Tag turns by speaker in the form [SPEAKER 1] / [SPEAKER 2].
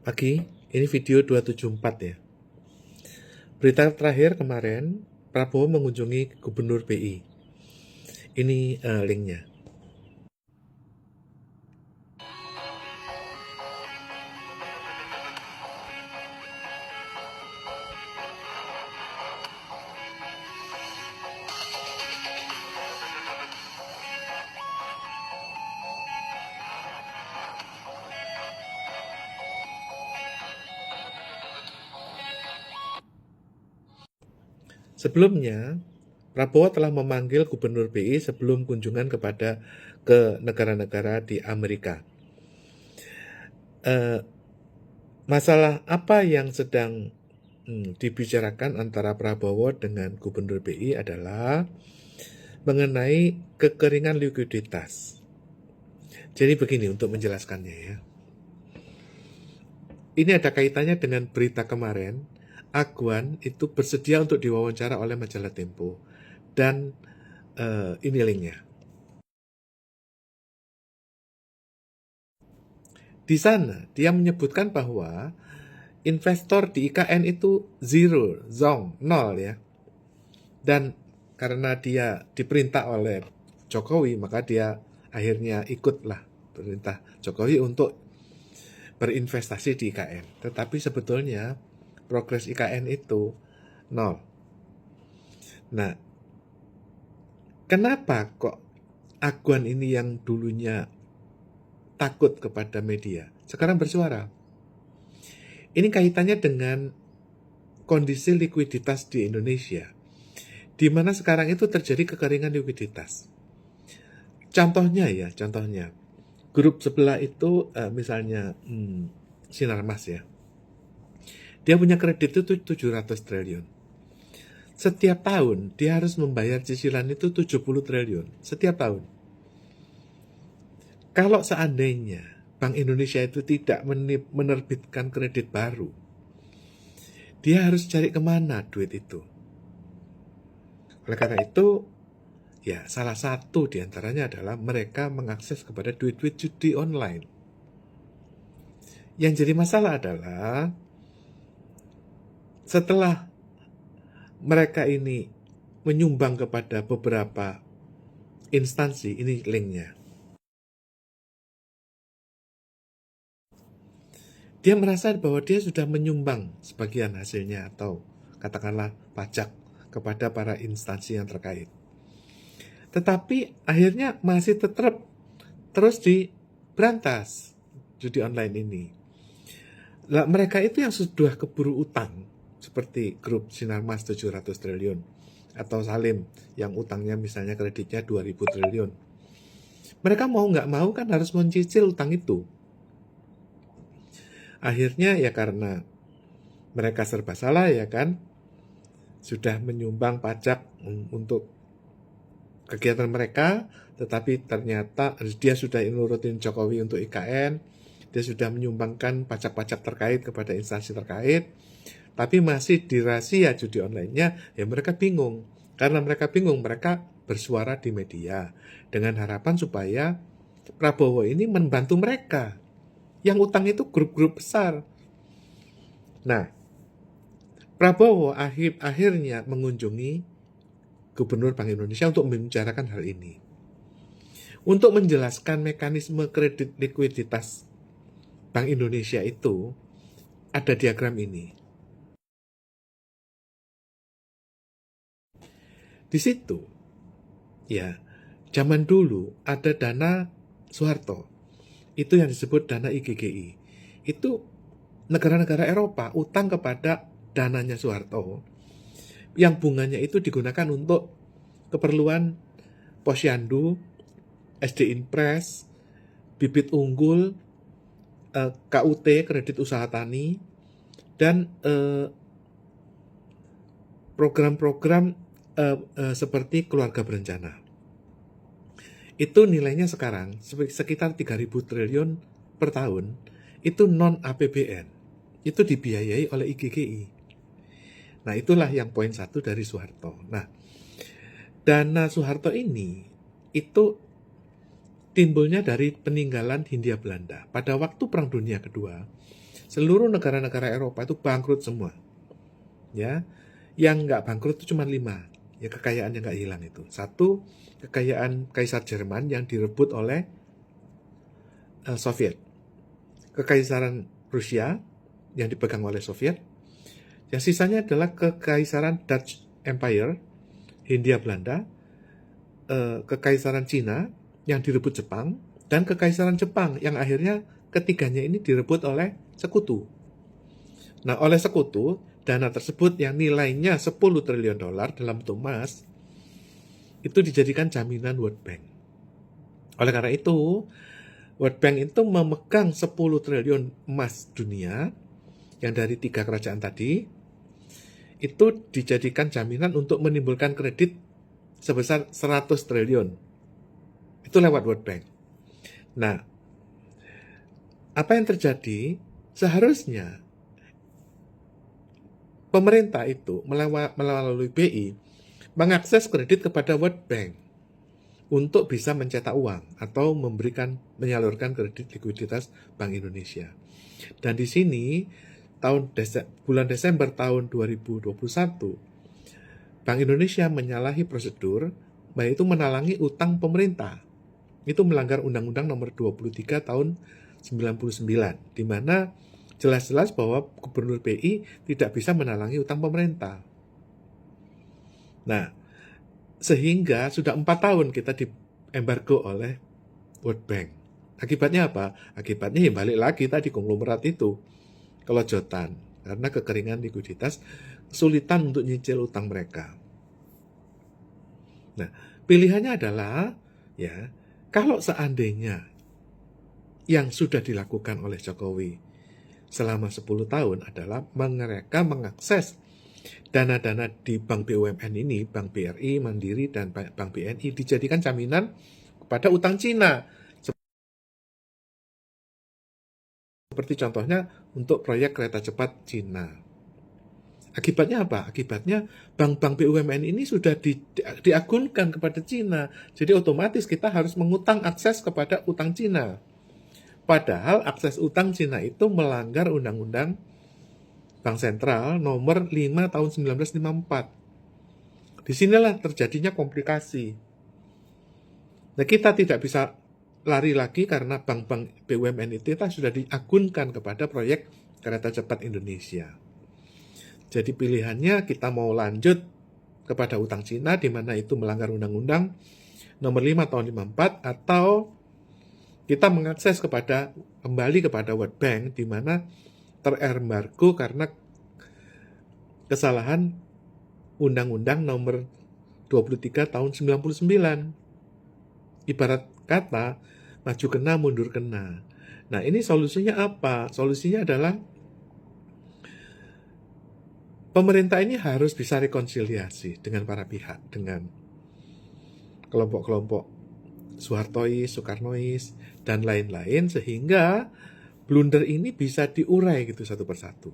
[SPEAKER 1] Pagi, ini video 274 ya. Berita terakhir kemarin, Prabowo mengunjungi Gubernur BI. Ini linknya. Sebelumnya, Prabowo telah memanggil Gubernur BI sebelum kunjungan ke negara-negara di Amerika. Masalah apa yang sedang dibicarakan antara Prabowo dengan Gubernur BI adalah mengenai kekeringan likuiditas. Jadi begini untuk menjelaskannya ya. Ini ada kaitannya dengan berita kemarin. Agwan itu bersedia untuk diwawancara oleh majalah Tempo. Dan ini linknya. Di sana dia menyebutkan bahwa investor di IKN itu nol ya. Dan karena dia diperintah oleh Jokowi, maka dia akhirnya ikutlah perintah Jokowi untuk berinvestasi di IKN. Tetapi sebetulnya progres IKN itu nol. Nah, kenapa kok Agwan ini yang dulunya takut kepada media, sekarang bersuara? Ini kaitannya dengan kondisi likuiditas di Indonesia, di mana sekarang itu terjadi kekeringan likuiditas. Contohnya, grup sebelah itu misalnya Sinarmas ya, dia punya kredit itu 700 triliun. Setiap tahun dia harus membayar cicilan itu 70 triliun setiap tahun. Kalau seandainya Bank Indonesia itu tidak menerbitkan kredit baru, dia harus cari kemana duit itu. Oleh karena itu, ya salah satu diantaranya adalah mereka mengakses kepada duit-duit judi online. Yang jadi masalah adalah setelah mereka ini menyumbang kepada beberapa instansi, ini linknya. Dia merasa bahwa dia sudah menyumbang sebagian hasilnya atau katakanlah pajak kepada para instansi yang terkait. Tetapi akhirnya masih tetap terus diberantas judi online ini. Lah, mereka itu yang sudah keburu utang, seperti grup Sinarmas 700 triliun, atau Salim yang utangnya misalnya kreditnya 2000 triliun. Mereka mau nggak mau kan harus mencicil utang itu. Akhirnya ya karena mereka serba salah ya kan, sudah menyumbang pajak untuk kegiatan mereka, tetapi ternyata dia sudah nurutin Jokowi untuk IKN, dia sudah menyumbangkan pajak-pajak terkait kepada instansi terkait, tapi masih dirahasia judi online-nya, ya mereka bingung. Karena mereka bingung, mereka bersuara di media dengan harapan supaya Prabowo ini membantu mereka. Yang utang itu grup-grup besar. Nah, Prabowo akhirnya mengunjungi Gubernur Bank Indonesia untuk membicarakan hal ini. Untuk menjelaskan mekanisme kredit likuiditas Bank Indonesia itu, ada diagram ini. Di situ, ya, zaman dulu ada dana Soeharto. Itu yang disebut dana IGGI. Itu negara-negara Eropa utang kepada dananya Soeharto, yang bunganya itu digunakan untuk keperluan posyandu, SD Impres, bibit unggul, KUT, kredit usaha tani, dan program-program seperti keluarga berencana. Itu nilainya sekarang sekitar 3.000 triliun per tahun, itu non APBN, itu dibiayai oleh IGGI. Nah, itulah yang poin 1 dari Soeharto. Nah, dana Soeharto ini itu timbulnya dari peninggalan Hindia Belanda. Pada waktu Perang Dunia Kedua, Seluruh negara-negara Eropa itu bangkrut semua. Ya, yang nggak bangkrut itu cuma 5. Ya, kekayaan yang nggak hilang itu. 1, kekayaan Kaisar Jerman yang direbut oleh Soviet. Kekaisaran Rusia yang dipegang oleh Soviet. Yang sisanya adalah kekaisaran Dutch Empire, Hindia Belanda, kekaisaran Cina yang direbut Jepang, dan kekaisaran Jepang yang akhirnya ketiganya ini direbut oleh sekutu. Nah, oleh sekutu, dana tersebut yang nilainya 10 triliun dolar dalam bentuk emas, itu dijadikan jaminan World Bank. Oleh karena itu, World Bank itu memegang 10 triliun emas dunia, yang dari 3 kerajaan tadi, itu dijadikan jaminan untuk menimbulkan kredit sebesar 100 triliun. Itu lewat World Bank. Nah, apa yang terjadi? Seharusnya pemerintah itu melalui BI mengakses kredit kepada World Bank untuk bisa mencetak uang atau menyalurkan kredit likuiditas Bank Indonesia. Dan di sini bulan Desember tahun 2021, Bank Indonesia menyalahi prosedur, yaitu menalangi utang pemerintah. Itu melanggar Undang-Undang Nomor 23 tahun 99, di mana jelas-jelas bahwa Gubernur BI tidak bisa menalangi utang pemerintah. Nah, sehingga sudah 4 tahun kita diembargo oleh World Bank. Akibatnya apa? Akibatnya ya balik lagi tadi konglomerat itu, kelojotan, karena kekeringan likuiditas, kesulitan untuk nyicil utang mereka. Nah, pilihannya adalah, ya, kalau seandainya yang sudah dilakukan oleh Jokowi selama 10 tahun adalah mereka mengakses dana-dana di bank BUMN ini, Bank BRI, Mandiri, dan Bank BNI dijadikan jaminan kepada utang Cina. Seperti contohnya untuk proyek kereta cepat Cina. Akibatnya apa? Akibatnya bank-bank BUMN ini sudah diagunkan kepada Cina. Jadi otomatis kita harus mengutang akses kepada utang Cina. Padahal akses utang Cina itu melanggar Undang-Undang Bank Sentral nomor 5 tahun 1954. Disinilah terjadinya komplikasi. Nah, kita tidak bisa lari lagi karena bank-bank BUMN itu sudah diagunkan kepada proyek kereta cepat Indonesia. Jadi pilihannya kita mau lanjut kepada utang Cina di mana itu melanggar Undang-Undang Nomor 5 tahun 54, atau kita mengakses kembali kepada World Bank di mana terembargo karena kesalahan Undang-Undang Nomor 23 tahun 99. Ibarat kata, maju kena, mundur kena. Nah, ini solusinya apa? Solusinya adalah pemerintah ini harus bisa rekonsiliasi dengan para pihak, dengan kelompok-kelompok Soehartois, Soekarnois, dan lain-lain, sehingga blunder ini bisa diurai gitu satu persatu.